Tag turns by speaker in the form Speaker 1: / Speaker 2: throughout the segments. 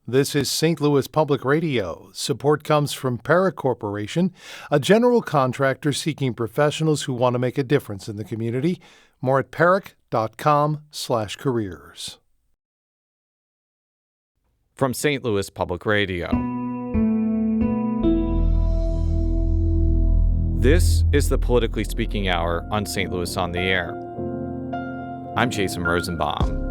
Speaker 1: This is St. Louis Public Radio. Support comes from Para Corporation, a general contractor seeking professionals who want to make a difference in the community. More at parac.com/careers.
Speaker 2: From St. Louis Public Radio. This is the Politically Speaking Hour on St. Louis on the Air. I'm Jason Rosenbaum.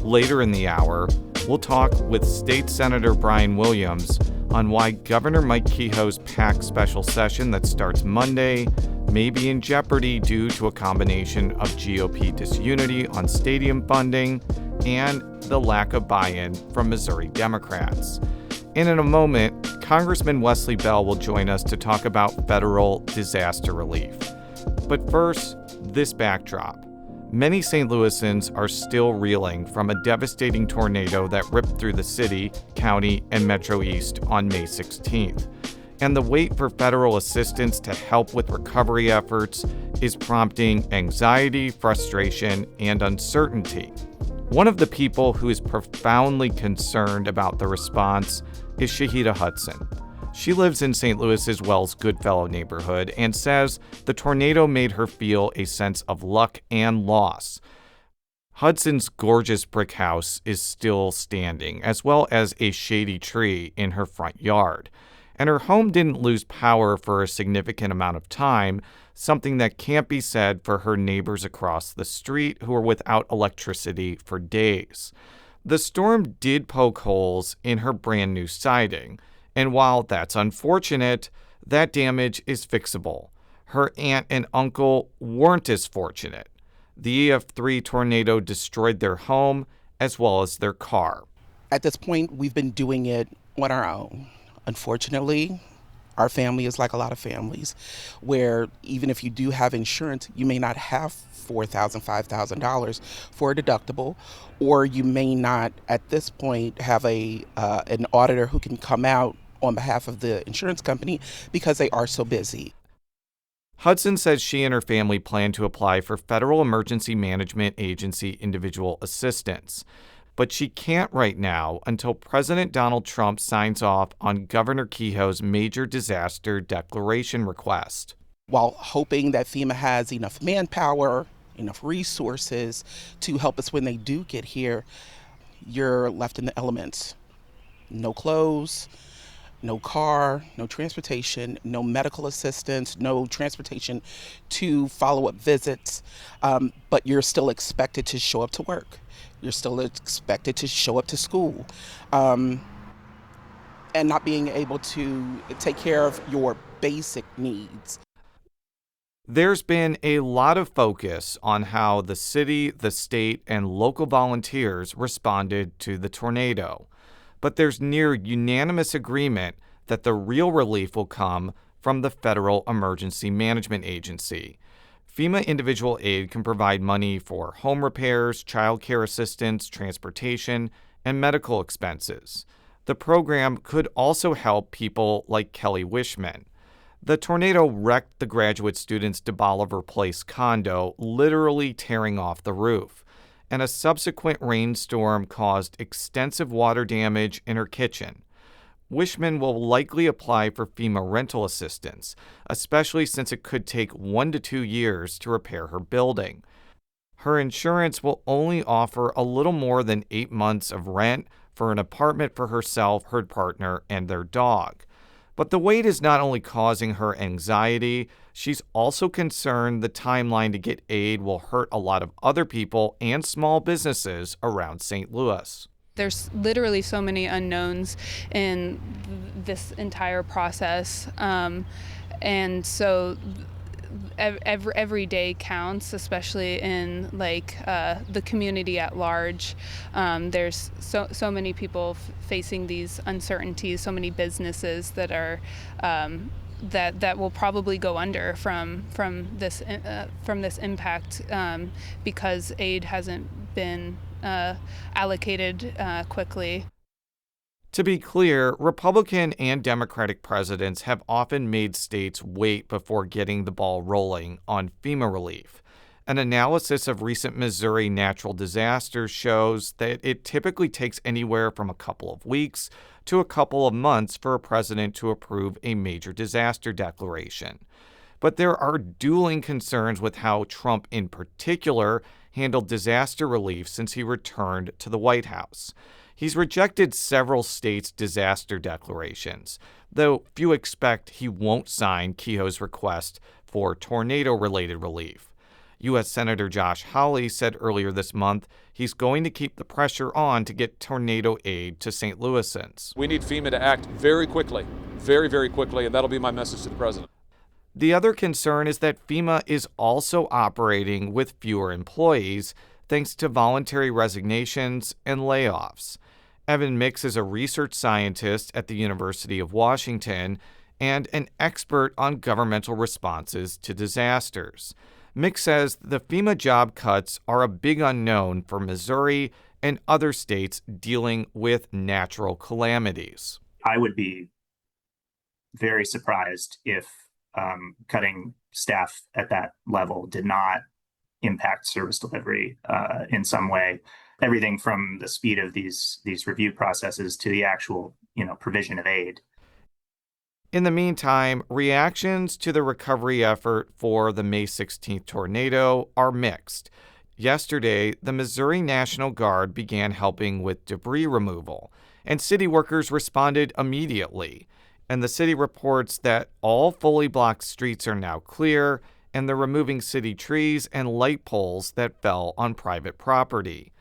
Speaker 2: Later in the hour, we'll talk with State Senator Brian Williams on why Governor Mike Kehoe's PAC special session that starts Monday may be in jeopardy due to a combination of GOP disunity on stadium funding and the lack of buy-in from Missouri Democrats. And in a moment, Congressman Wesley Bell will join us to talk about federal disaster relief. But first, this backdrop. Many St. Louisans are still reeling from a devastating tornado that ripped through the city, county, and Metro East on May 16th. And the wait for federal assistance to help with recovery efforts is prompting anxiety, frustration, and uncertainty. One of the people who is profoundly concerned about the response is Shahida Hudson. She lives in St. Louis's Wells Goodfellow neighborhood and says the tornado made her feel a sense of luck and loss. Hudson's gorgeous brick house is still standing, as well as a shady tree in her front yard. And her home didn't lose power for a significant amount of time, something that can't be said for her neighbors across the street who are without electricity for days. The storm did poke holes in her brand new siding. And while that's unfortunate, that damage is fixable. Her aunt and uncle weren't as fortunate. The EF3 tornado destroyed their home as well as their car.
Speaker 3: At this point, we've been doing it on our own. Unfortunately, our family is like a lot of families, where even if you do have insurance, you may not have $4,000, $5,000 for a deductible, or you may not, at this point, have an auditor who can come out on behalf of the insurance company because they are so busy.
Speaker 2: Hudson says she and her family plan to apply for Federal Emergency Management Agency individual assistance. But she can't right now until President Donald Trump signs off on Governor Kehoe's major disaster declaration request.
Speaker 3: While hoping that FEMA has enough manpower, enough resources to help us when they do get here, you're left in the elements. No clothes, no car, no transportation, no medical assistance, no transportation to follow-up visits, but you're still expected to show up to work. You're still expected to show up to school, and not being able to take care of your basic needs.
Speaker 2: There's been a lot of focus on how the city, the state, and local volunteers responded to the tornado. But there's near unanimous agreement that the real relief will come from the Federal Emergency Management Agency. FEMA individual aid can provide money for home repairs, child care assistance, transportation, and medical expenses. The program could also help people like Kelly Wishman. The tornado wrecked the graduate student's DeBoliver Place condo, literally tearing off the roof. And a subsequent rainstorm caused extensive water damage in her kitchen. Wishman will likely apply for FEMA rental assistance, especially since it could take 1 to 2 years to repair her building. Her insurance will only offer a little more than 8 months of rent for an apartment for herself, her partner, and their dog. But the wait is not only causing her anxiety, she's also concerned the timeline to get aid will hurt a lot of other people and small businesses around St. Louis.
Speaker 4: There's literally so many unknowns in this entire process. And so every day counts, especially in the community at large. There's so many people facing these uncertainties, so many businesses that are that will probably go under from this impact because aid hasn't been allocated quickly.
Speaker 2: To be clear, Republican and Democratic presidents have often made states wait before getting the ball rolling on FEMA relief. An analysis of recent Missouri natural disasters shows that it typically takes anywhere from a couple of weeks to a couple of months for a president to approve a major disaster declaration. But there are dueling concerns with how Trump in particular handled disaster relief since he returned to the White House. He's rejected several states' disaster declarations, though few expect he won't sign Kehoe's request for tornado-related relief. U.S. Senator Josh Hawley said earlier this month he's going to keep the pressure on to get tornado aid to St. Louisans.
Speaker 5: We need FEMA to act very quickly, very, very quickly, and that'll be my message to the president.
Speaker 2: The other concern is that FEMA is also operating with fewer employees thanks to voluntary resignations and layoffs. Evan Mix is a research scientist at the University of Washington and an expert on governmental responses to disasters. Mix says the FEMA job cuts are a big unknown for Missouri and other states dealing with natural calamities.
Speaker 6: I would be very surprised if cutting staff at that level did not impact service delivery in some way. Everything from the speed of these review processes to the actual, provision of aid.
Speaker 2: In the meantime, reactions to the recovery effort for the May 16th tornado are mixed. Yesterday, the Missouri National Guard began helping with debris removal, and city workers responded immediately. And the city reports that all fully blocked streets are now clear, and they're removing city trees and light poles that fell on private property.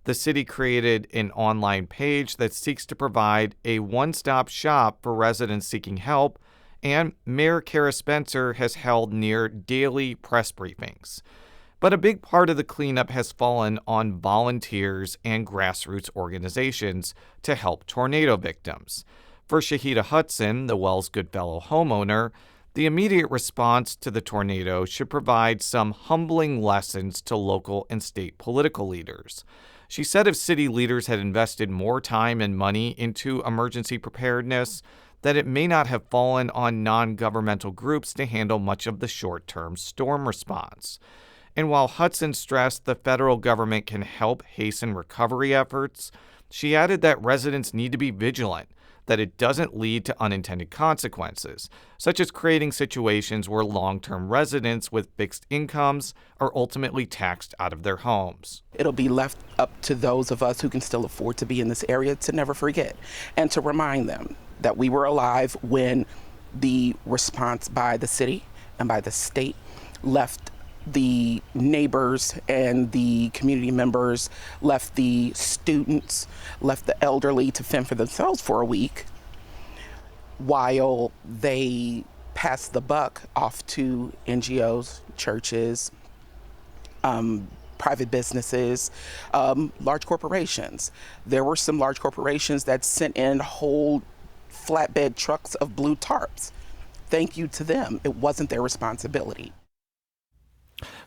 Speaker 2: The city created an online page that seeks to provide a one-stop shop for residents seeking help, and Mayor Kara Spencer has held near daily press briefings. But a big part of the cleanup has fallen on volunteers and grassroots organizations to help tornado victims. For Shahida Hudson, the Wells Goodfellow homeowner, the immediate response to the tornado should provide some humbling lessons to local and state political leaders. She said if city leaders had invested more time and money into emergency preparedness, that it may not have fallen on non-governmental groups to handle much of the short-term storm response. And while Hudson stressed the federal government can help hasten recovery efforts, she added that residents need to be vigilant, that it doesn't lead to unintended consequences, such as creating situations where long-term residents with fixed incomes are ultimately taxed out of their homes.
Speaker 3: It'll be left up to those of us who can still afford to be in this area to never forget and to remind them that we were alive when the response by the city and by the state left the neighbors and the community members, left the students, left the elderly to fend for themselves for a week while they passed the buck off to NGOs, churches, private businesses, large corporations. There were some large corporations that sent in whole flatbed trucks of blue tarps. Thank you to them. It wasn't their responsibility.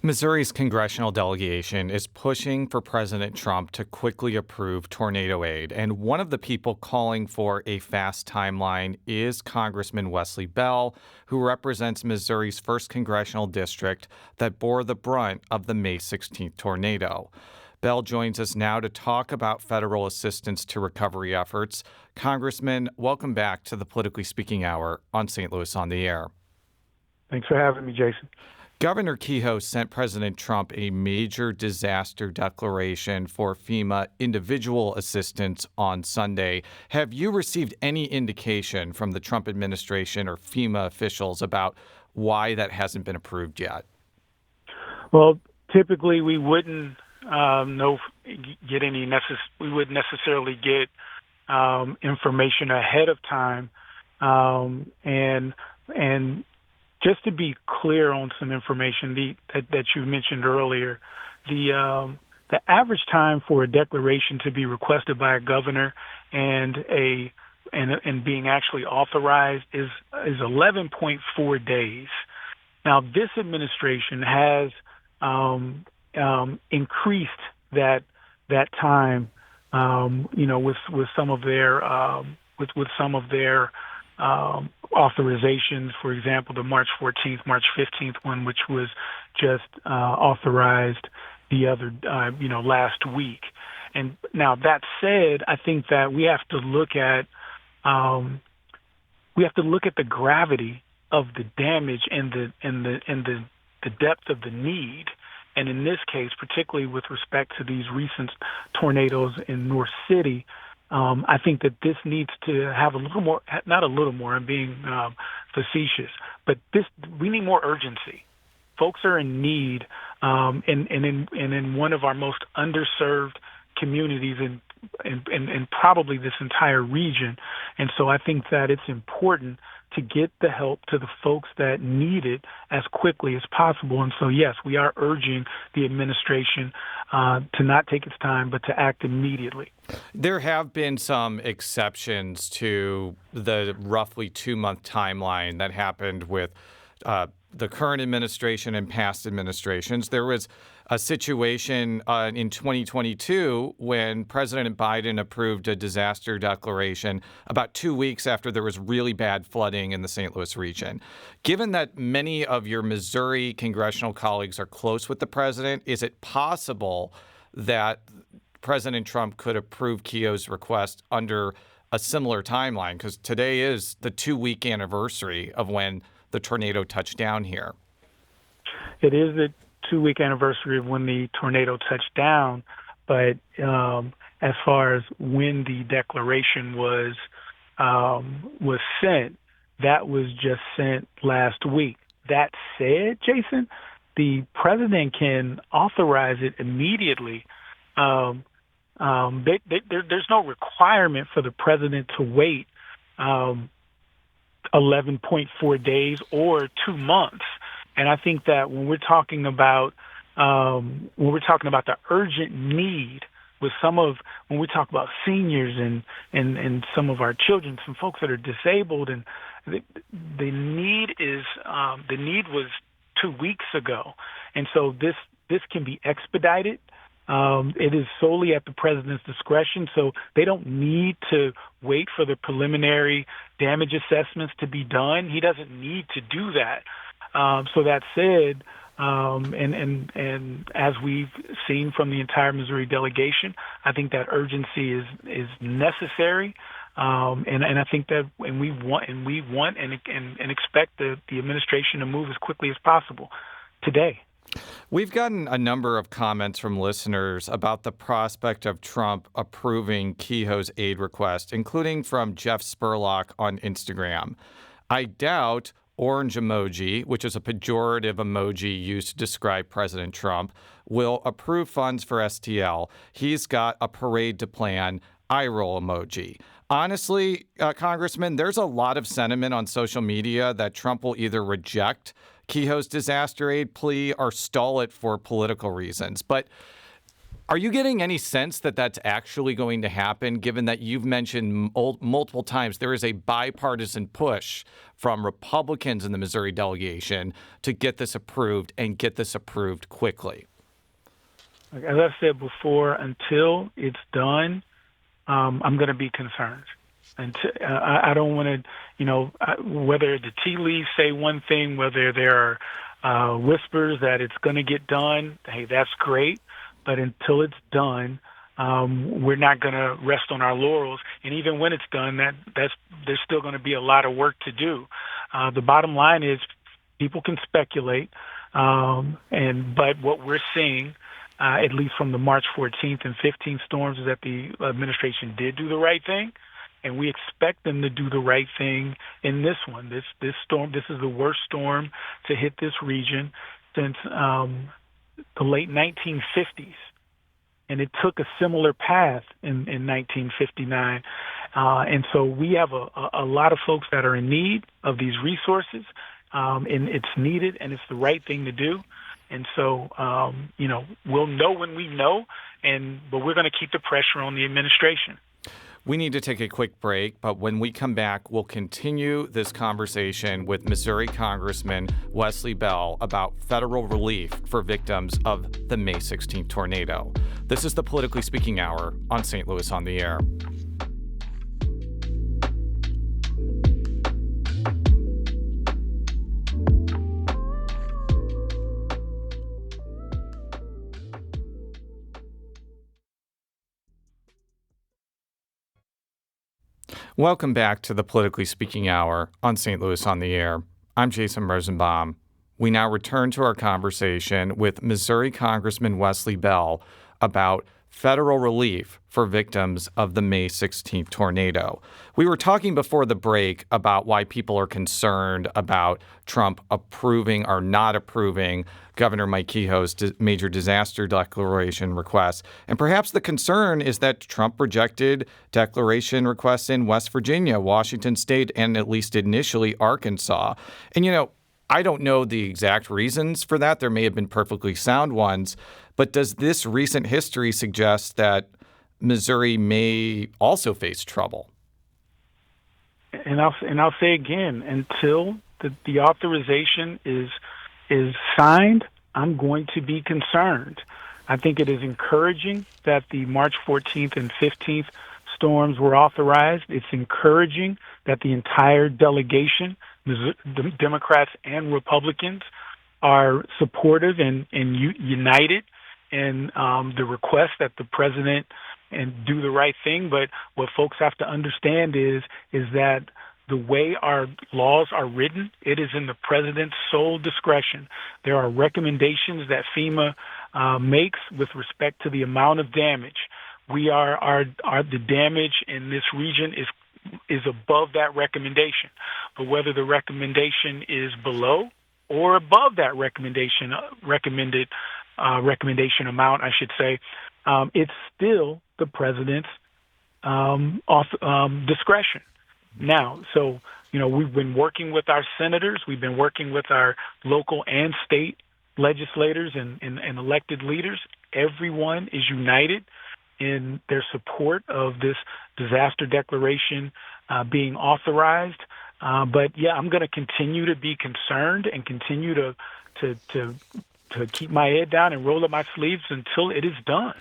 Speaker 2: Missouri's congressional delegation is pushing for President Trump to quickly approve tornado aid, and one of the people calling for a fast timeline is Congressman Wesley Bell, who represents Missouri's 1st congressional district that bore the brunt of the May 16th tornado. Bell joins us now to talk about federal assistance to recovery efforts. Congressman, welcome back to the Politically Speaking Hour on St. Louis on the Air.
Speaker 7: Thanks for having me, Jason.
Speaker 2: Governor Kehoe sent President Trump a major disaster declaration for FEMA individual assistance on Sunday. Have you received any indication from the Trump administration or FEMA officials about why that hasn't been approved yet?
Speaker 7: Well, typically we wouldn't we wouldn't necessarily get information ahead of time, and just to be clear on some information that you mentioned earlier, the average time for a declaration to be requested by a governor and being actually authorized is 11.4 days. Now, this administration has increased that time, with some of their authorizations. For example, the March 14th, March 15th one, which was just authorized the other, last week. And now that said, I think that we have to look at the gravity of the damage and the depth of the need. And in this case, particularly with respect to these recent tornadoes in North City, I think that this needs to have a little more, not a little more, I'm being facetious, but we need more urgency. Folks are in need, and in one of our most underserved communities in probably this entire region. And so I think that it's important to get the help to the folks that need it as quickly as possible. And so, yes, we are urging the administration to not take its time, but to act immediately.
Speaker 2: There have been some exceptions to the roughly 2-month timeline that happened with the current administration and past administrations. There was a situation in 2022 when President Biden approved a disaster declaration about 2 weeks after there was really bad flooding in the St. Louis region. Given that many of your Missouri congressional colleagues are close with the president, is it possible that President Trump could approve Keogh's request under a similar timeline? Because today is the 2-week anniversary of when the tornado touched down here.
Speaker 7: It is the 2-week anniversary of when the tornado touched down, but as far as when the declaration was sent, that was just sent last week. That said, Jason, the president can authorize it immediately. There's no requirement for the president to wait 11.4 days or 2 months. And I think that when we're talking about the urgent need when we talk about seniors and some of our children, some folks that are disabled, and the need was 2 weeks ago. And so this can be expedited. It is solely at the president's discretion, so they don't need to wait for the preliminary damage assessments to be done. He doesn't need to do that. So that said, and as we've seen from the entire Missouri delegation, I think that urgency is necessary. And I think that we want and expect the administration to move as quickly as possible today.
Speaker 2: We've gotten a number of comments from listeners about the prospect of Trump approving Keogh's aid request, including from Jeff Spurlock on Instagram. I doubt orange emoji, which is a pejorative emoji used to describe President Trump, will approve funds for STL. He's got a parade to plan. Eye roll emoji. Honestly, Congressman, there's a lot of sentiment on social media that Trump will either reject Keogh's disaster aid plea or stall it for political reasons. But are you getting any sense that that's actually going to happen, given that you've mentioned multiple times there is a bipartisan push from Republicans in the Missouri delegation to get this approved and get this approved quickly?
Speaker 7: As I said before, until it's done, I'm going to be concerned. And I don't want to, whether the tea leaves say one thing, whether there are whispers that it's going to get done, hey, that's great. But until it's done, we're not going to rest on our laurels. And even when it's done, there's still going to be a lot of work to do. The bottom line is people can speculate, but what we're seeing, at least from the March 14th and 15th storms, is that the administration did do the right thing. And we expect them to do the right thing in this one. This storm, this is the worst storm to hit this region since the late 1950s. And it took a similar path in 1959. And so we have a lot of folks that are in need of these resources, and it's needed, and it's the right thing to do. And so, we'll know when we know, but we're going to keep the pressure on the administration.
Speaker 2: We need to take a quick break, but when we come back, we'll continue this conversation with Missouri Congressman Wesley Bell about federal relief for victims of the May 16th tornado. This is the Politically Speaking Hour on St. Louis on the Air. Welcome back to the Politically Speaking Hour on St. Louis on the Air. I'm Jason Rosenbaum. We now return to our conversation with Missouri Congressman Wesley Bell about federal relief for victims of the May 16th tornado. We were talking before the break about why people are concerned about Trump approving or not approving Governor Mike Kehoe's major disaster declaration request. And perhaps the concern is that Trump rejected declaration requests in West Virginia, Washington State, and at least initially Arkansas. And, I don't know the exact reasons for that. There may have been perfectly sound ones. But does this recent history suggest that Missouri may also face trouble?
Speaker 7: And I'll say again, until the authorization is signed, I'm going to be concerned. I think it is encouraging that the March 14th and 15th storms were authorized. It's encouraging that the entire delegation, the Democrats and Republicans, are supportive and united in the request that the president and do the right thing. But what folks have to understand is that the way our laws are written, it is in the president's sole discretion. There are recommendations that FEMA makes with respect to the amount of damage. The damage in this region is above that recommendation. But whether the recommendation is below or above that recommendation amount, I should say, it's still the president's discretion. Now, so, we've been working with our senators, we've been working with our local and state legislators and elected leaders. Everyone is united in their support of this disaster declaration being authorized. But yeah, I'm going to continue to be concerned and continue to keep my head down and roll up my sleeves until it is done.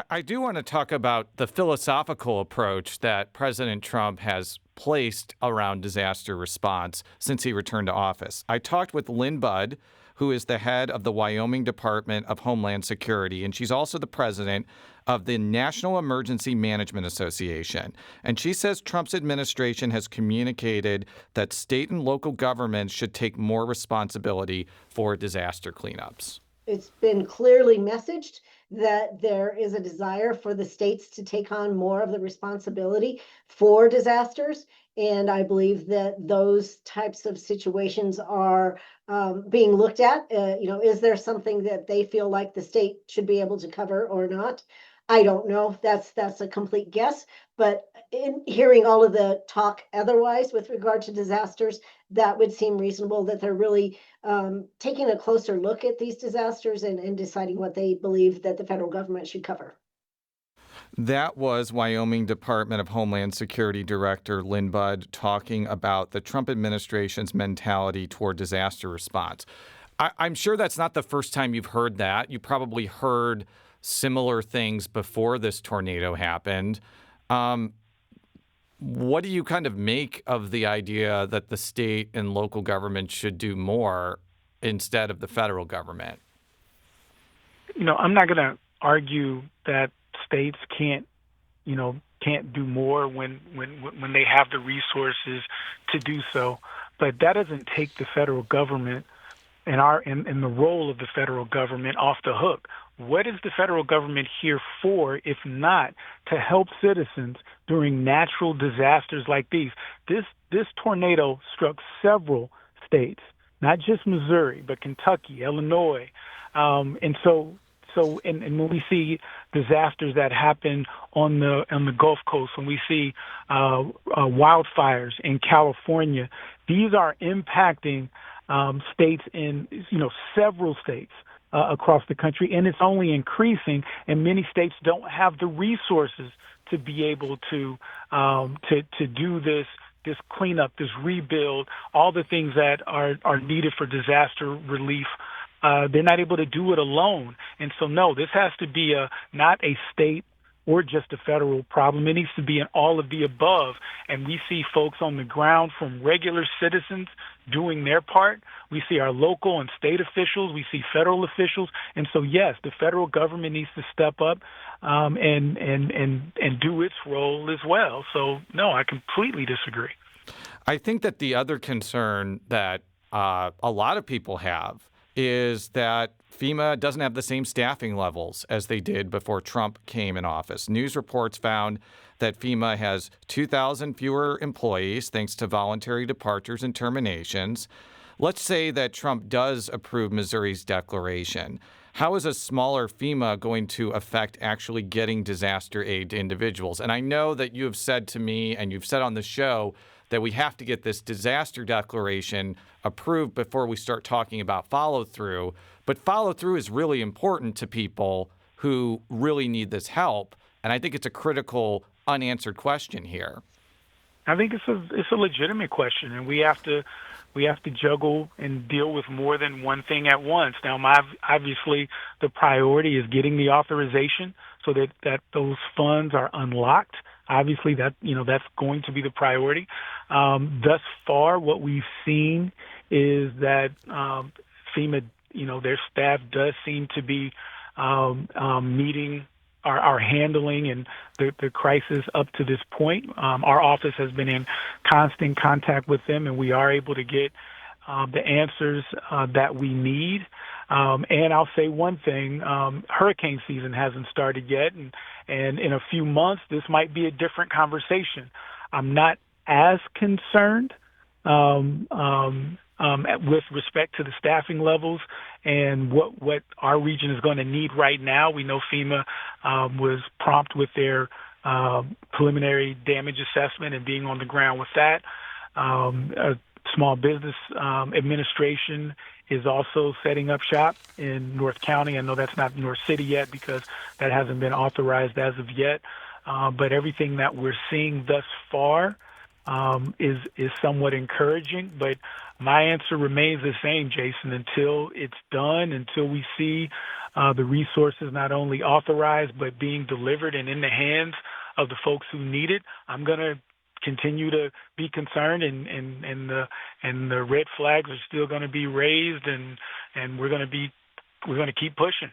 Speaker 2: I do want to talk about the philosophical approach that President Trump has placed around disaster response since he returned to office. I talked with Lynn Budd, who is the head of the Wyoming Department of Homeland Security, and she's also the president of the National Emergency Management Association. And she says Trump's administration has communicated that state and local governments should take more responsibility for disaster cleanups.
Speaker 8: It's been clearly messaged that there is a desire for the states to take on more of the responsibility for disasters. And I believe that those types of situations are being looked at. Is there something that they feel like the state should be able to cover or not? I don't know. That's a complete guess. But in hearing all of the talk otherwise with regard to disasters, that would seem reasonable that they're really taking a closer look at these disasters and deciding what they believe that the federal government should cover.
Speaker 2: That was Wyoming Department of Homeland Security Director Lynn Budd talking about the Trump administration's mentality toward disaster response. I'm sure that's not the first time you've heard that. You probably heard similar things before this tornado happened. What do you kind of make of the idea that the state and local government should do more instead of the federal government?
Speaker 7: I'm not going to argue that states can't do more when they have the resources to do so, but that doesn't take the federal government and the role of the federal government off the hook. What is the federal government here for, if not to help citizens during natural disasters like these? This tornado struck several states, not just Missouri, but Kentucky, Illinois, and when we see disasters that happen on the Gulf Coast, when we see wildfires in California, these are impacting states in several states across the country, and it's only increasing. And many states don't have the resources to be able to do this cleanup, this rebuild, all the things that are needed for disaster relief. They're not able to do it alone. And so, no, this has to be not a state or just a federal problem. It needs to be an all of the above. And we see folks on the ground, from regular citizens doing their part. We see our local and state officials. We see federal officials. And so, yes, the federal government needs to step up and do its role as well. So, no, I completely disagree.
Speaker 2: I think that the other concern that a lot of people have is that FEMA doesn't have the same staffing levels as they did before Trump came in office. News reports found that FEMA has 2,000 fewer employees thanks to voluntary departures and terminations. Let's say that Trump does approve Missouri's declaration. How is a smaller FEMA going to affect actually getting disaster aid to individuals? And I know that you have said to me, and you've said on the show, that we have to get this disaster declaration approved before we start talking about follow-through. But follow-through is really important to people who really need this help. And I think it's a critical unanswered question here.
Speaker 7: I think it's a legitimate question, and we have to juggle and deal with more than one thing at once. Now, obviously, the priority is getting the authorization so that those funds are unlocked. Obviously, that's going to be the priority. Thus far, what we've seen is that FEMA, their staff does seem to be meeting our handling and the crisis up to this point. Our office has been in constant contact with them, and we are able to get the answers that we need. And I'll say one thing, hurricane season hasn't started yet, and in a few months, this might be a different conversation. I'm not as concerned with respect to the staffing levels and what our region is going to need right now. We know FEMA was prompt with their preliminary damage assessment and being on the ground with that. A Small Business Administration is also setting up shop in North County. I know that's not North City yet because that hasn't been authorized as of yet. But everything that we're seeing thus far is somewhat encouraging. But my answer remains the same, Jason, until it's done, until we see the resources not only authorized but being delivered and in the hands of the folks who need it. I'm going to continue to be concerned, and the red flags are still going to be raised, and we're going to keep pushing.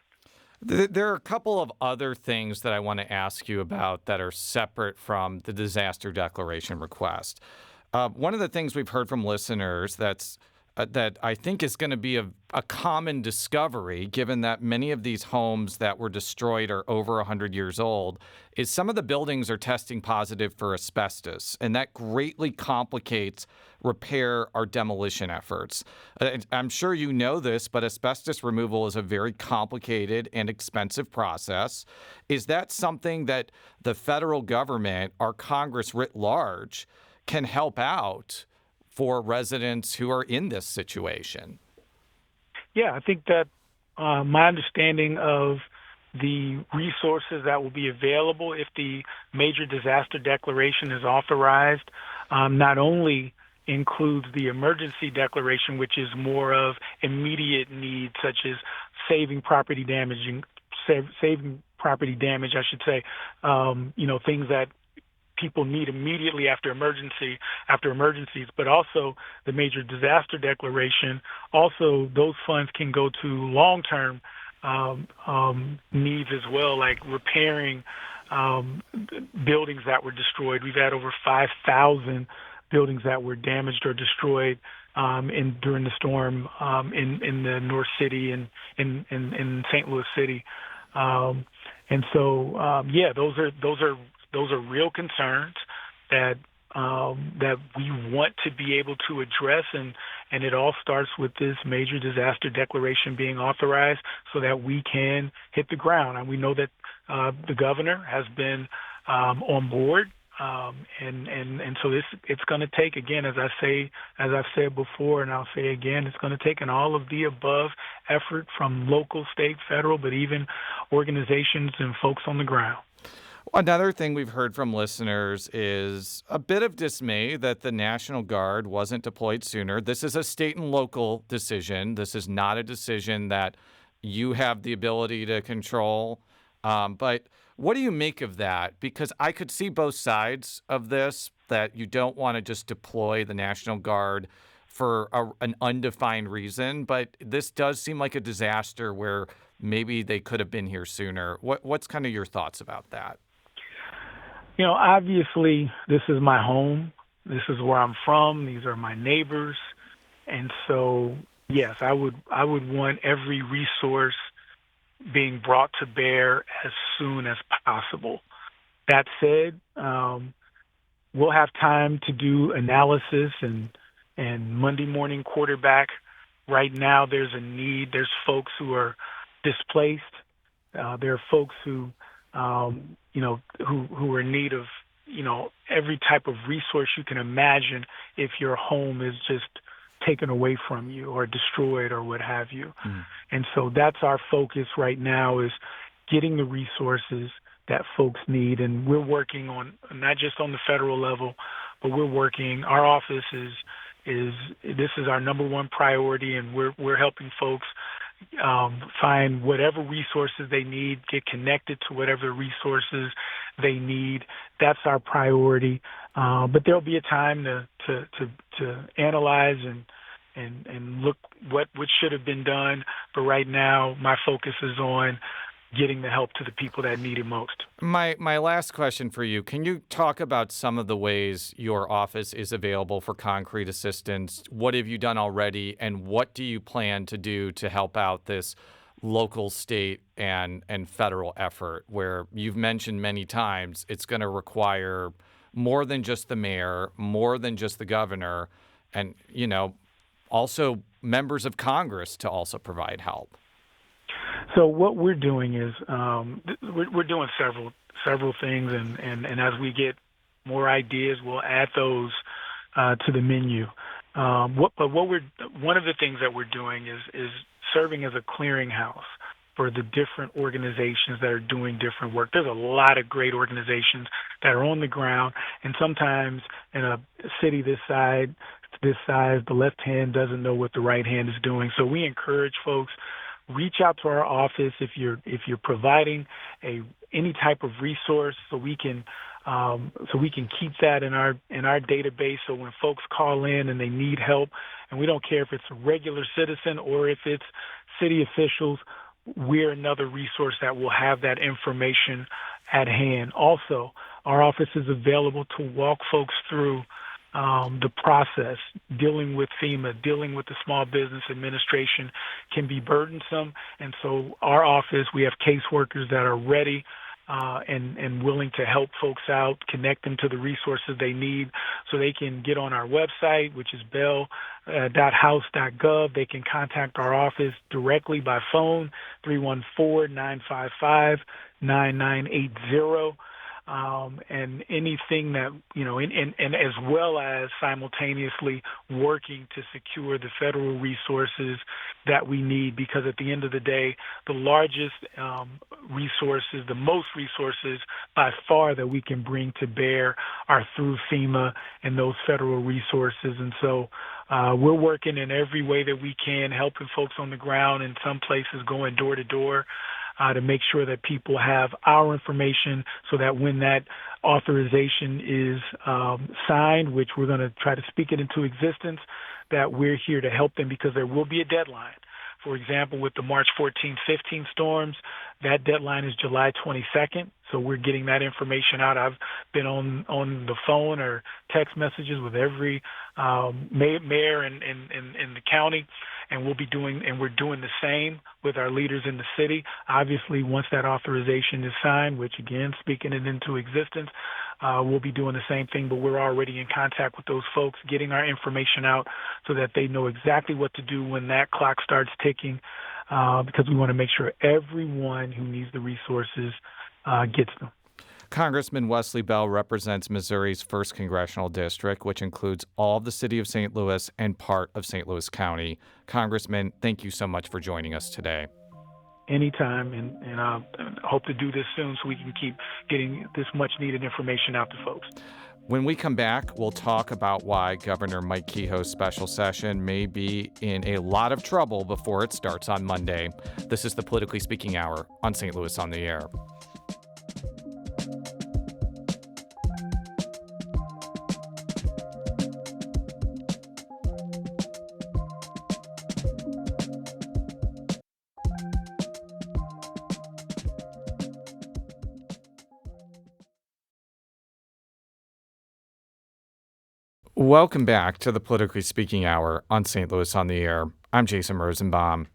Speaker 2: There are a couple of other things that I want to ask you about that are separate from the disaster declaration request. One of the things we've heard from listeners that I think is going to be a common discovery, given that many of these homes that were destroyed are over 100 years old, is some of the buildings are testing positive for asbestos, and that greatly complicates repair or demolition efforts. I'm sure you know this, but asbestos removal is a very complicated and expensive process. Is that something that the federal government or Congress writ large can help out for residents who are in this situation?
Speaker 7: Yeah, I think that my understanding of the resources that will be available if the major disaster declaration is authorized not only includes the emergency declaration, which is more of immediate needs, such as saving property damage, I should say, things that people need immediately after emergencies, but also the major disaster declaration. Also, those funds can go to long-term needs as well, like repairing buildings that were destroyed. We've had over 5,000 buildings that were damaged or destroyed during the storm in the North City and in St. Louis City. And so, those are real concerns that we want to be able to address, and it all starts with this major disaster declaration being authorized so that we can hit the ground. And we know that the governor has been on board, and so it's going to take, again, as I've said before, and I'll say again, it's going to take an all of the above effort from local, state, federal, but even organizations and folks on the ground.
Speaker 2: Another thing we've heard from listeners is a bit of dismay that the National Guard wasn't deployed sooner. This is a state and local decision. This is not a decision that you have the ability to control. But What do you make of that? Because I could see both sides of this, that you don't want to just deploy the National Guard for an undefined reason, but this does seem like a disaster where maybe they could have been here sooner. What's kind of your thoughts about that?
Speaker 7: Obviously, this is my home. This is where I'm from. These are my neighbors. And so, yes, I would want every resource being brought to bear as soon as possible. That said, we'll have time to do analysis and Monday morning quarterback. Right now, there's a need. There's folks who are displaced. There are folks who are in need of, every type of resource you can imagine if your home is just taken away from you or destroyed or what have you. And so that's our focus right now, is getting the resources that folks need. And we're working on, not just on the federal level, but our office this is our number one priority, and we're helping folks find whatever resources they need, get connected to whatever resources they need. That's our priority. But there'll be a time to analyze and look what should have been done. But right now, my focus is on getting the help to the people that need it most.
Speaker 2: My last question for you, can you talk about some of the ways your office is available for concrete assistance? What have you done already, and what do you plan to do to help out this local, state, and federal effort, where you've mentioned many times it's going to require more than just the mayor, more than just the governor, and, also members of Congress to also provide help?
Speaker 7: So what we're doing is we're doing several things, and as we get more ideas, we'll add those to the menu. One of the things that we're doing is serving as a clearinghouse for the different organizations that are doing different work. There's a lot of great organizations that are on the ground, and sometimes in a city this size, the left hand doesn't know what the right hand is doing. So we encourage folks, reach out to our office if you're providing any type of resource, so we can keep that in our database. So when folks call in and they need help, and we don't care if it's a regular citizen or if it's city officials, we're another resource that will have that information at hand. Also, our office is available to walk folks through the process. Dealing with FEMA, dealing with the Small Business Administration can be burdensome. And so our office, we have caseworkers that are ready and willing to help folks out, connect them to the resources they need, so they can get on our website, which is bell.house.gov. They can contact our office directly by phone, 314-955-9980. And anything that, and as well as simultaneously working to secure the federal resources that we need, because at the end of the day, the largest resources, the most resources by far that we can bring to bear are through FEMA and those federal resources. And so we're working in every way that we can, helping folks on the ground, in some places going door to door, to make sure that people have our information, so that when that authorization is signed, which we're going to try to speak it into existence, that we're here to help them, because there will be a deadline. For example, with the March 14, 15 storms, that deadline is July 22nd. So we're getting that information out. I've been on the phone or text messages with every mayor in the county, and we're doing the same with our leaders in the city. Obviously, once that authorization is signed, which again, speaking it into existence, we'll be doing the same thing, but we're already in contact with those folks, getting our information out so that they know exactly what to do when that clock starts ticking, because we want to make sure everyone who needs the resources gets them.
Speaker 2: Congressman Wesley Bell represents Missouri's 1st Congressional District, which includes all of the city of St. Louis and part of St. Louis County. Congressman, thank you so much for joining us today.
Speaker 7: Anytime, and I hope to do this soon so we can keep getting this much-needed information out to folks.
Speaker 2: When we come back, we'll talk about why Governor Mike Kehoe's special session may be in a lot of trouble before it starts on Monday. This is the Politically Speaking Hour on St. Louis on the Air. Welcome back to the Politically Speaking Hour on St. Louis on the Air. I'm Jason Rosenbaum.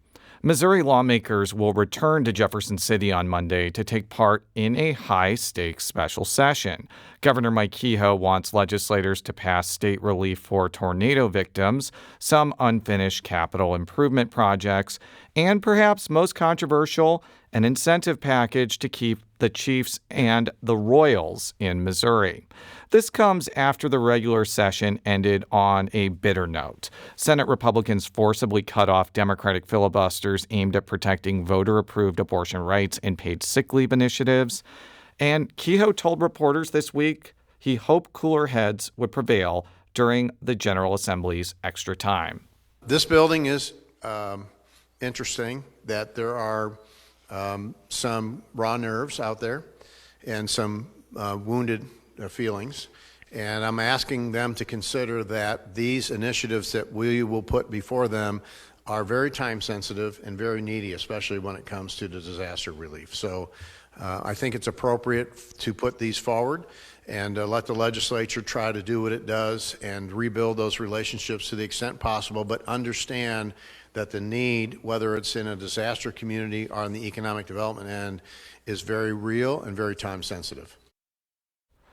Speaker 2: Missouri lawmakers will return to Jefferson City on Monday to take part in a high-stakes special session. Governor Mike Kehoe wants legislators to pass state relief for tornado victims, some unfinished capital improvement projects, and perhaps most controversial, an incentive package to keep the Chiefs and the Royals in Missouri. This comes after the regular session ended on a bitter note. Senate Republicans forcibly cut off Democratic filibusters aimed at protecting voter-approved abortion rights and paid sick leave initiatives. And Kehoe told reporters this week he hoped cooler heads would prevail during the General Assembly's extra time.
Speaker 9: This building is interesting that there are some raw nerves out there and some wounded feelings. And I'm asking them to consider that these initiatives that we will put before them are very time sensitive and very needy, especially when it comes to the disaster relief. So I think it's appropriate to put these forward and let the legislature try to do what it does and rebuild those relationships to the extent possible, but understand that the need, whether it's in a disaster community or on the economic development end, is very real and very time sensitive.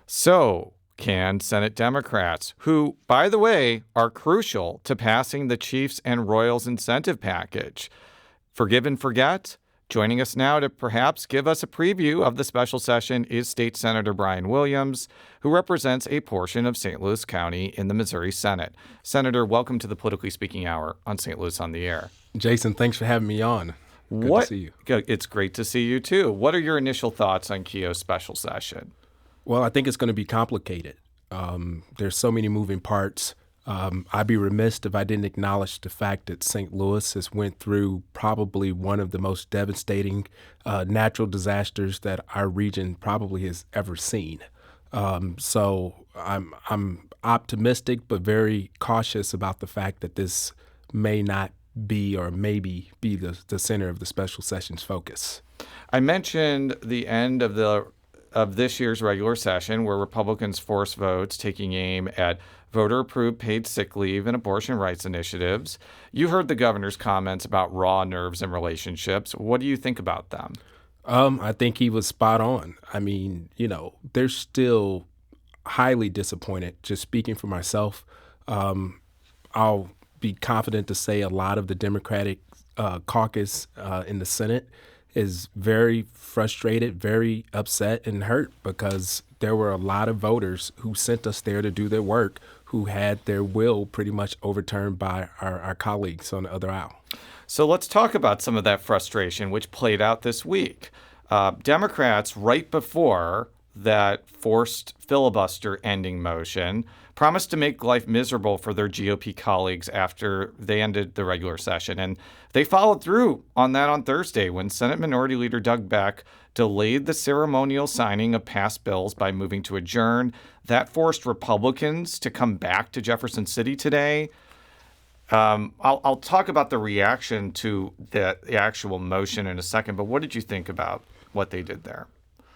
Speaker 2: So, can Senate Democrats, who, by the way, are crucial to passing the Chiefs and Royals incentive package, forgive and forget? Joining us now to perhaps give us a preview of the special session is State Senator Brian Williams, who represents a portion of St. Louis County in the Missouri Senate. Senator, welcome to the Politically Speaking Hour on St. Louis on the Air.
Speaker 10: Jason, thanks for having me on. Good to see you.
Speaker 2: It's great to see you, too. What are your initial thoughts on Kehoe's special session?
Speaker 10: Well, I think it's going to be complicated. There's so many moving parts. I'd be remiss if I didn't acknowledge the fact that St. Louis has went through probably one of the most devastating natural disasters that our region probably has ever seen. So I'm optimistic, but very cautious about the fact that this may not be or maybe be the center of the special session's focus.
Speaker 2: I mentioned the end of this year's regular session where Republicans forced votes taking aim at voter-approved paid sick leave and abortion rights initiatives. You heard the governor's comments about raw nerves in relationships. What do you think about them?
Speaker 10: I think he was spot on. I mean, they're still highly disappointed. Just speaking for myself, I'll be confident to say a lot of the Democratic caucus in the Senate is very frustrated, very upset and hurt because there were a lot of voters who sent us there to do their work who had their will pretty much overturned by our colleagues on the other aisle.
Speaker 2: So let's talk about some of that frustration, which played out this week. Democrats, right before that forced filibuster ending motion, promised to make life miserable for their GOP colleagues after they ended the regular session. And they followed through on that on Thursday when Senate Minority Leader Doug Beck delayed the ceremonial signing of passed bills by moving to adjourn. That forced Republicans to come back to Jefferson City today. I'll talk about the reaction to the actual motion in a second, but what did you think about what they did there?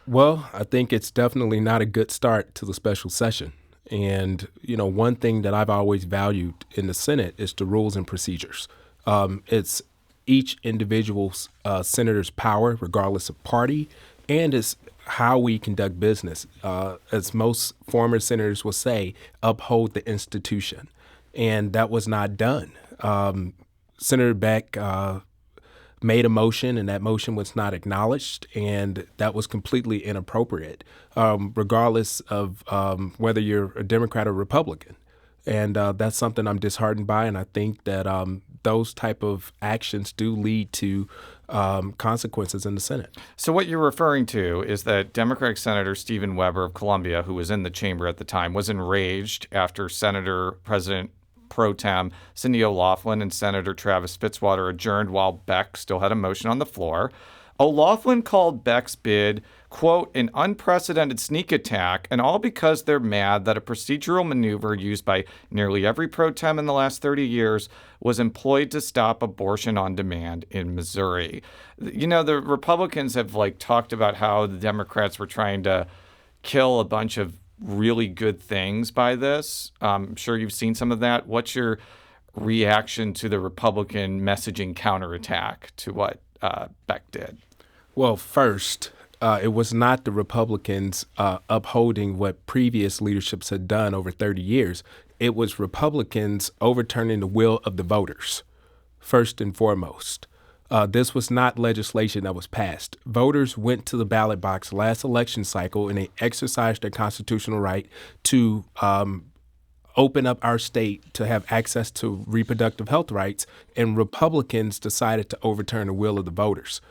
Speaker 10: Well, I think it's definitely not a good start to the special session. And, one thing that I've always valued in the Senate is the rules and procedures. It's each individual senator's power, regardless of party, and it's how we conduct business. As most former senators will say, uphold the institution. And that was not done. Senator Beck made a motion, and that motion was not acknowledged, and that was completely inappropriate, regardless of whether you're a Democrat or Republican. And that's something I'm disheartened by, and I think that those type of actions do lead to consequences in the Senate.
Speaker 2: So what you're referring to is that Democratic Senator Stephen Weber of Columbia, who was in the chamber at the time, was enraged after President Pro Tem Cindy O'Loughlin and Senator Travis Fitzwater adjourned while Beck still had a motion on the floor. O'Loughlin called Beck's bid, quote, an unprecedented sneak attack, and all because they're mad that a procedural maneuver used by nearly every pro tem in the last 30 years was employed to stop abortion on demand in Missouri. The Republicans have talked about how the Democrats were trying to kill a bunch of really good things by this. I'm sure you've seen some of that. What's your reaction to the Republican messaging counterattack to what Beck did?
Speaker 10: Well, first, it was not the Republicans upholding what previous leaderships had done over 30 years. It was Republicans overturning the will of the voters, first and foremost. This was not legislation that was passed. Voters went to the ballot box last election cycle and they exercised their constitutional right to open up our state to have access to reproductive health rights, and Republicans decided to overturn the will of the voters.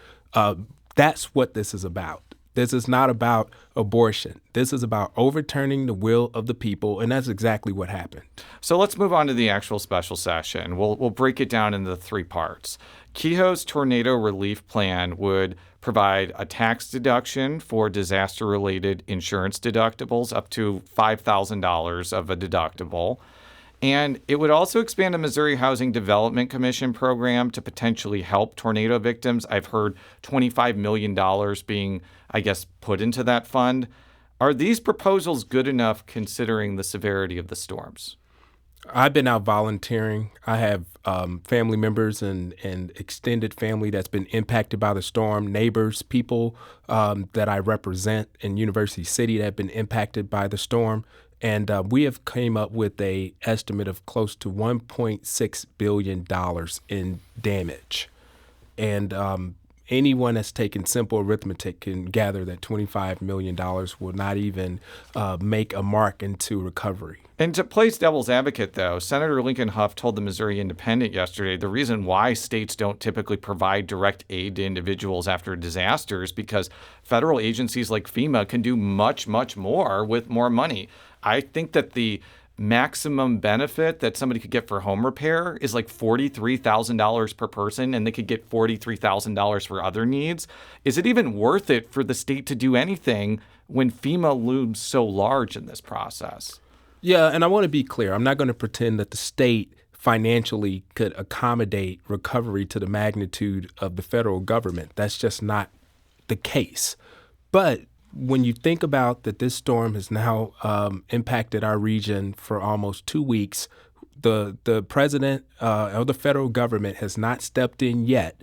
Speaker 10: That's what this is about. This is not about abortion. This is about overturning the will of the people, and that's exactly what happened.
Speaker 2: So let's move on to the actual special session. We'll break it down into 3 parts. Kehoe's tornado relief plan would provide a tax deduction for disaster-related insurance deductibles up to $5,000 of a deductible. And it would also expand the Missouri Housing Development Commission program to potentially help tornado victims. I've heard $25 million being, I guess, put into that fund. Are these proposals good enough considering the severity of the storms?
Speaker 10: I've been out volunteering. I have family members and extended family that's been impacted by the storm, neighbors, people that I represent in University City that have been impacted by the storm. And we have came up with a estimate of close to $1.6 billion in damage. And anyone that's taken simple arithmetic can gather that $25 million will not even make a mark into recovery.
Speaker 2: And to play devil's advocate, though, Senator Lincoln Huff told the Missouri Independent yesterday the reason why states don't typically provide direct aid to individuals after a disaster is because federal agencies like FEMA can do much, much more with more money. I think that the maximum benefit that somebody could get for home repair is like $43,000 per person, and they could get $43,000 for other needs. Is it even worth it for the state to do anything when FEMA looms so large in this process?
Speaker 10: Yeah, and I want to be clear. I'm not going to pretend that the state financially could accommodate recovery to the magnitude of the federal government. That's just not the case. But when you think about that this storm has now impacted our region for almost 2 weeks, the president or the federal government has not stepped in yet.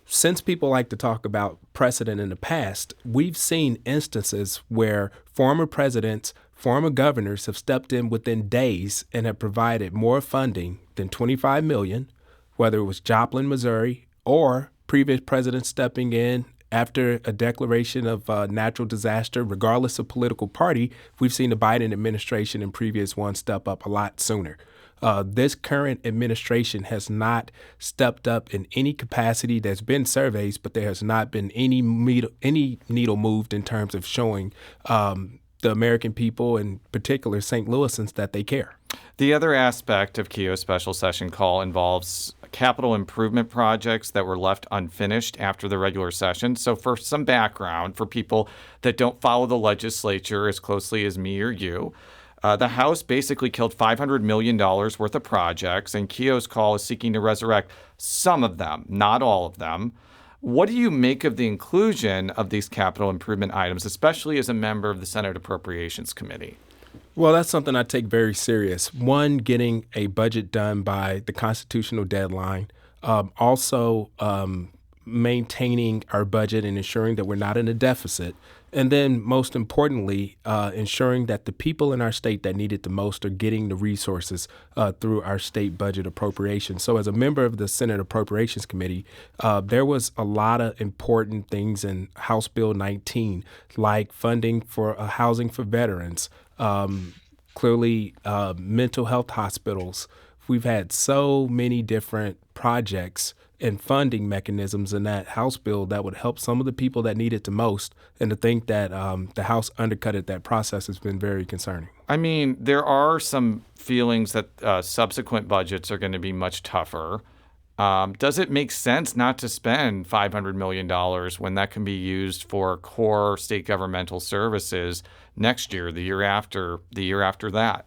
Speaker 10: Since people like to talk about precedent in the past, we've seen instances where former presidents, former governors have stepped in within days and have provided more funding than $25 million, whether it was Joplin, Missouri, or previous presidents stepping in after a declaration of natural disaster, regardless of political party. We've seen the Biden administration and previous ones step up a lot sooner. This current administration has not stepped up in any capacity. There's been surveys, but there has not been any needle moved in terms of showing the American people, in particular St. Louisans, that they care.
Speaker 2: The other aspect of Kehoe's special session call involves capital improvement projects that were left unfinished after the regular session. So for some background, for people that don't follow the legislature as closely as me or you, the House basically killed $500 million worth of projects, and Kehoe's call is seeking to resurrect some of them, not all of them. What do you make of the inclusion of these capital improvement items, especially as a member of the Senate Appropriations Committee?
Speaker 10: Well, that's something I take very serious. One, getting a budget done by the constitutional deadline. Also, maintaining our budget and ensuring that we're not in a deficit. And then, most importantly, ensuring that the people in our state that need it the most are getting the resources through our state budget appropriations. So as a member of the Senate Appropriations Committee, there was a lot of important things in House Bill 19, like funding for housing for veterans, clearly mental health hospitals. We've had so many different projects and funding mechanisms in that House bill that would help some of the people that need it the most. And to think that the House undercutted that process has been very concerning.
Speaker 2: I mean, there are some feelings that subsequent budgets are going to be much tougher. Does it make sense not to spend $500 million when that can be used for core state governmental services next year, the year after that?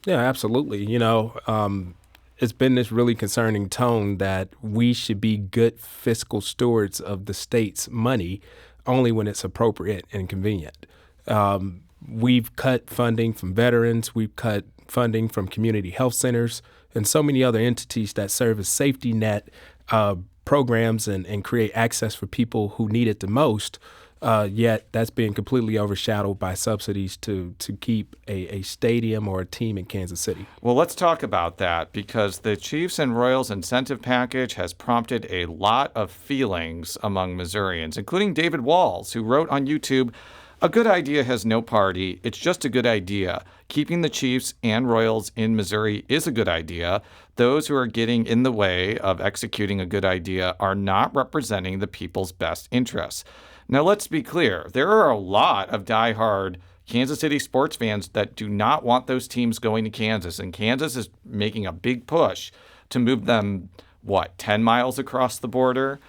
Speaker 10: Yeah, absolutely. You know, it's been this really concerning tone that we should be good fiscal stewards of the state's money only when it's appropriate and convenient. We've cut funding from veterans. We've cut funding from community health centers and so many other entities that serve as safety net programs and create access for people who need it the most. Yet that's being completely overshadowed by subsidies to keep a stadium or a team in Kansas City.
Speaker 2: Well, let's talk about that, because the Chiefs and Royals incentive package has prompted a lot of feelings among Missourians, including David Walls, who wrote on YouTube, "A good idea has no party. It's just a good idea. Keeping the Chiefs and Royals in Missouri is a good idea. Those who are getting in the way of executing a good idea are not representing the people's best interests." Now, let's be clear. There are a lot of diehard Kansas City sports fans that do not want those teams going to Kansas, and Kansas is making a big push to move them, 10 miles across the border?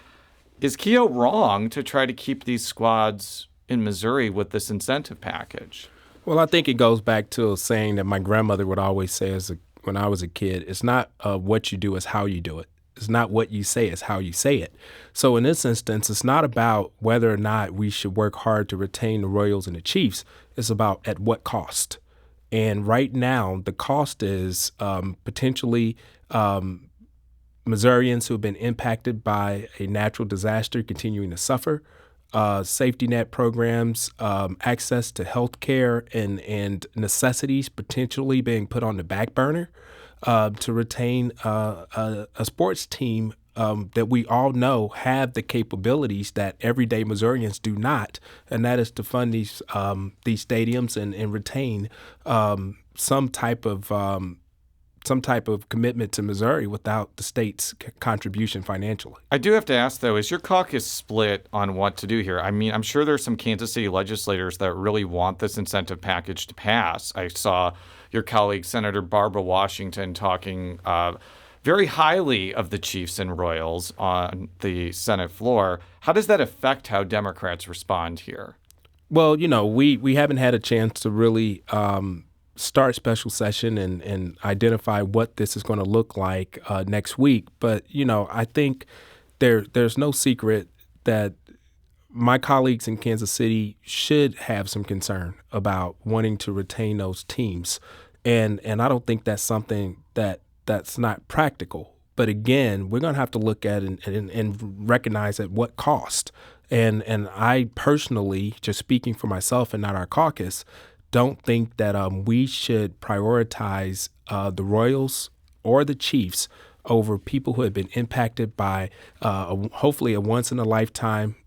Speaker 2: Is Keough wrong to try to keep these squads in Missouri with this incentive package?
Speaker 10: Well, I think it goes back to a saying that my grandmother would always say when I was a kid. It's not what you do, it's how you do it. It's not what you say, it's how you say it. So in this instance, it's not about whether or not we should work hard to retain the Royals and the Chiefs. It's about at what cost. And right now, the cost is potentially Missourians who have been impacted by a natural disaster continuing to suffer, safety net programs, access to health care and necessities potentially being put on the back burner. To retain a sports team that we all know have the capabilities that everyday Missourians do not, and that is to fund these stadiums and retain some type of commitment to Missouri without the state's contribution financially.
Speaker 2: I do have to ask, though, is your caucus split on what to do here? I mean, I'm sure there's some Kansas City legislators that really want this incentive package to pass. I saw your colleague, Senator Barbara Washington, talking very highly of the Chiefs and Royals on the Senate floor. How does that affect how Democrats respond here?
Speaker 10: Well, we haven't had a chance to really start special session and identify what this is going to look like next week. But, I think there's no secret that my colleagues in Kansas City should have some concern about wanting to retain those teams. And I don't think that's something that's not practical. But again, we're going to have to look at and recognize at what cost. And I personally, just speaking for myself and not our caucus, don't think that we should prioritize the Royals or the Chiefs over people who have been impacted by hopefully a once-in-a-lifetime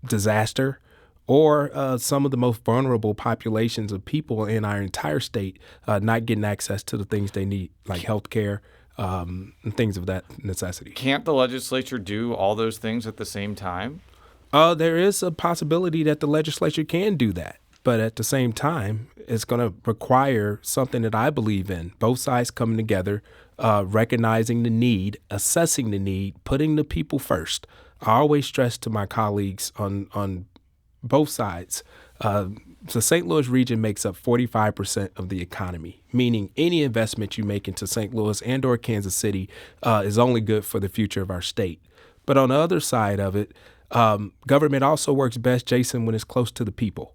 Speaker 10: disaster or some of the most vulnerable populations of people in our entire state not getting access to the things they need, like health care and things of that necessity.
Speaker 2: Can't the legislature do all those things at the same time?
Speaker 10: There is a possibility that the legislature can do that. But at the same time, it's going to require something that I believe in, both sides coming together, recognizing the need, assessing the need, putting the people first. I always stress to my colleagues on both sides, the St. Louis region makes up 45% of the economy, meaning any investment you make into St. Louis and or Kansas City is only good for the future of our state. But on the other side of it, government also works best, Jason, when it's close to the people.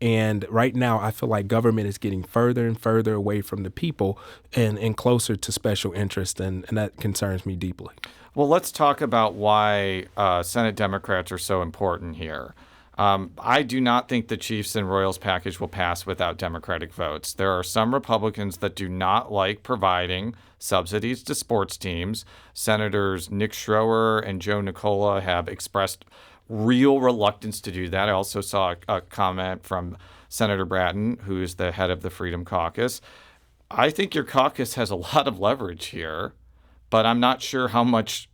Speaker 10: And right now, I feel like government is getting further and further away from the people and closer to special interests, and that concerns me deeply.
Speaker 2: Well, let's talk about why Senate Democrats are so important here. I do not think the Chiefs and Royals package will pass without Democratic votes. There are some Republicans that do not like providing subsidies to sports teams. Senators Nick Schroer and Joe Nicola have expressed real reluctance to do that. I also saw a comment from Senator Bratton, who is the head of the Freedom Caucus. I think your caucus has a lot of leverage here, but I'm not sure how much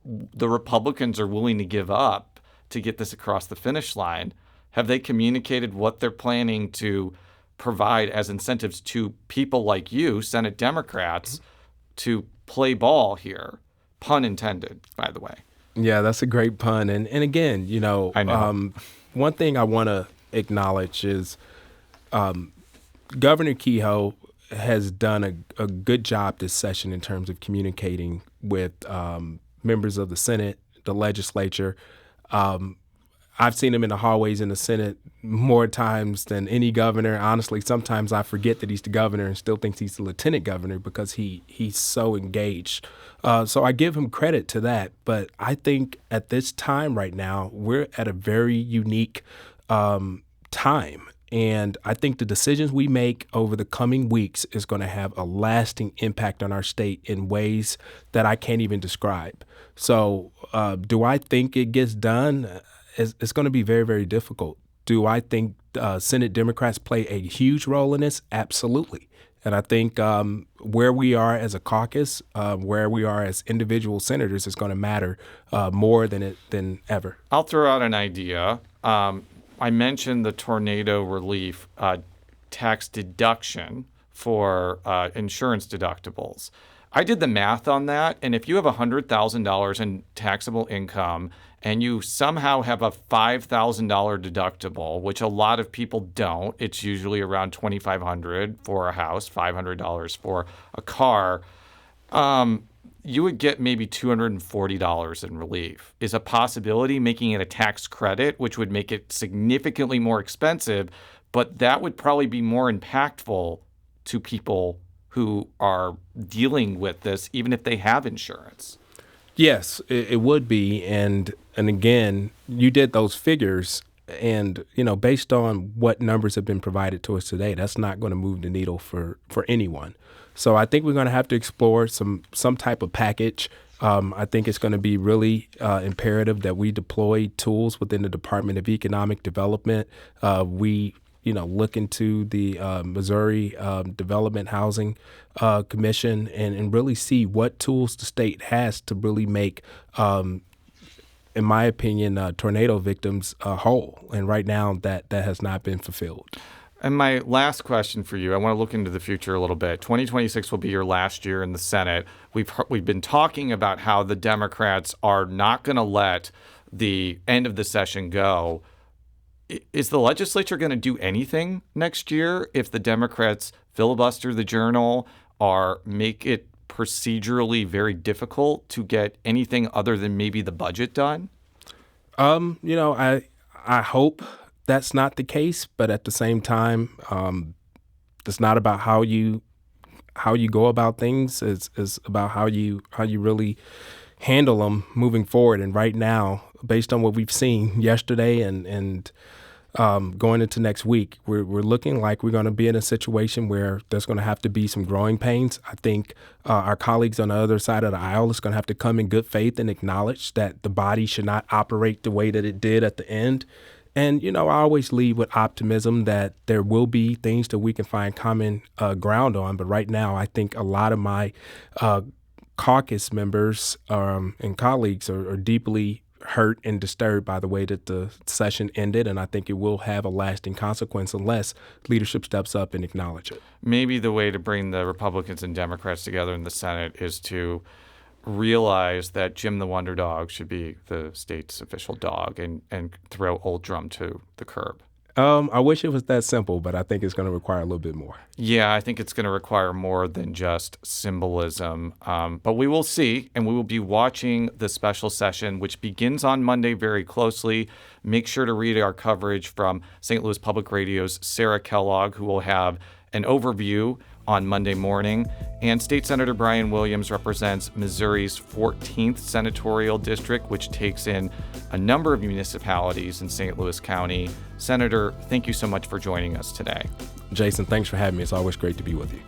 Speaker 2: the Republicans are willing to give up to get this across the finish line. Have they communicated what they're planning to provide as incentives to people like you, Senate Democrats, to play ball here? Pun intended, by the way.
Speaker 10: Yeah, that's a great pun. And again,
Speaker 2: I know.
Speaker 10: One thing I want to acknowledge is Governor Keough has done a good job this session in terms of communicating with members of the Senate, the legislature. I've seen him in the hallways in the Senate more times than any governor. Honestly, sometimes I forget that he's the governor and still thinks he's the lieutenant governor because he's so engaged. So I give him credit to that. But I think at this time right now, we're at a very unique time. And I think the decisions we make over the coming weeks is going to have a lasting impact on our state in ways that I can't even describe. So do I think it gets done? It's going to be very, very difficult. Do I think Senate Democrats play a huge role in this? Absolutely. And I think where we are as a caucus, where we are as individual senators is going to matter more than ever.
Speaker 2: I'll throw out an idea. I mentioned the tornado relief tax deduction for insurance deductibles. I did the math on that, and if you have $100,000 in taxable income and you somehow have a $5,000 deductible, which a lot of people don't, it's usually around $2,500 for a house, $500 for a car, you would get maybe $240 in relief. Is a possibility, making it a tax credit, which would make it significantly more expensive, but that would probably be more impactful to people who are dealing with this, even if they have insurance.
Speaker 10: Yes, it would be. And again, you did those figures, and based on what numbers have been provided to us today, that's not going to move the needle for anyone. So I think we're going to have to explore some type of package. I think it's going to be really imperative that we deploy tools within the Department of Economic Development. We look into the Missouri Development Housing Commission and really see what tools the state has to really make, in my opinion, tornado victims whole. And right now that has not been fulfilled.
Speaker 2: And my last question for you, I want to look into the future a little bit. 2026 will be your last year in the Senate. We've been talking about how the Democrats are not going to let the end of the session go. Is the legislature going to do anything next year if the Democrats filibuster the Journal or make it procedurally very difficult to get anything other than maybe the budget done?
Speaker 10: I hope that's not the case, but at the same time, it's not about how you go about things. It's about how you really handle them moving forward. And right now, based on what we've seen yesterday and going into next week, we're looking like we're going to be in a situation where there's going to have to be some growing pains. I think our colleagues on the other side of the aisle is going to have to come in good faith and acknowledge that the body should not operate the way that it did at the end. And, I always lead with optimism that there will be things that we can find common ground on. But right now, I think a lot of my caucus members and colleagues are deeply hurt and disturbed by the way that the session ended. And I think it will have a lasting consequence unless leadership steps up and acknowledge it. Maybe the way to bring the Republicans and Democrats together in the Senate is to realize that Jim the Wonder Dog should be the state's official dog and throw Old Drum to the curb. I wish it was that simple, but I think it's going to require a little bit more. Yeah, I think it's going to require more than just symbolism. But we will see, and we will be watching the special session, which begins on Monday very closely. Make sure to read our coverage from St. Louis Public Radio's Sarah Kellogg, who will have an overview on Monday morning. And State Senator Brian Williams represents Missouri's 14th senatorial district, which takes in a number of municipalities in St. Louis County. Senator, thank you so much for joining us today. Jason, thanks for having me. It's always great to be with you.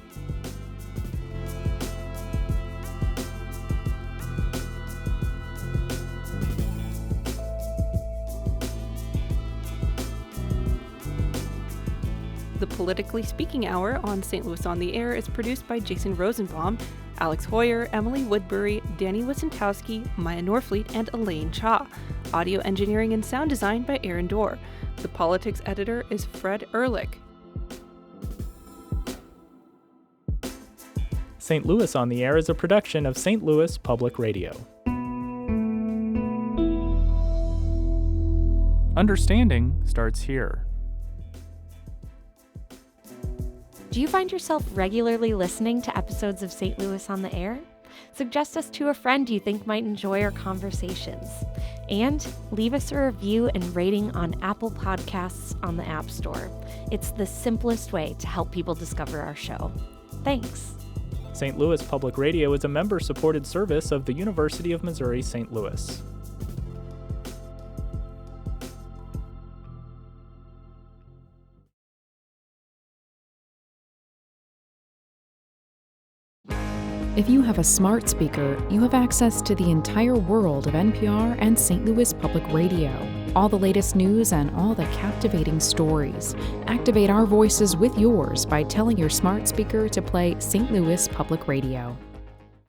Speaker 11: The Politically Speaking Hour on St. Louis on the Air is produced by Jason Rosenbaum, Alex Hoyer, Emily Woodbury, Danny Wissentowski, Maya Norfleet, and Elaine Cha. Audio engineering and sound design by Aaron Dorr. The politics editor is Fred Ehrlich.
Speaker 12: St. Louis on the Air is a production of St. Louis Public Radio. Understanding starts here.
Speaker 13: Do you find yourself regularly listening to episodes of St. Louis on the Air? Suggest us to a friend you think might enjoy our conversations. And leave us a review and rating on Apple Podcasts on the App Store. It's the simplest way to help people discover our show. Thanks.
Speaker 12: St. Louis Public Radio is a member-supported service of the University of Missouri St. Louis.
Speaker 14: If you have a smart speaker, you have access to the entire world of NPR and St. Louis Public Radio. All the latest news and all the captivating stories. Activate our voices with yours by telling your smart speaker to play St. Louis Public Radio.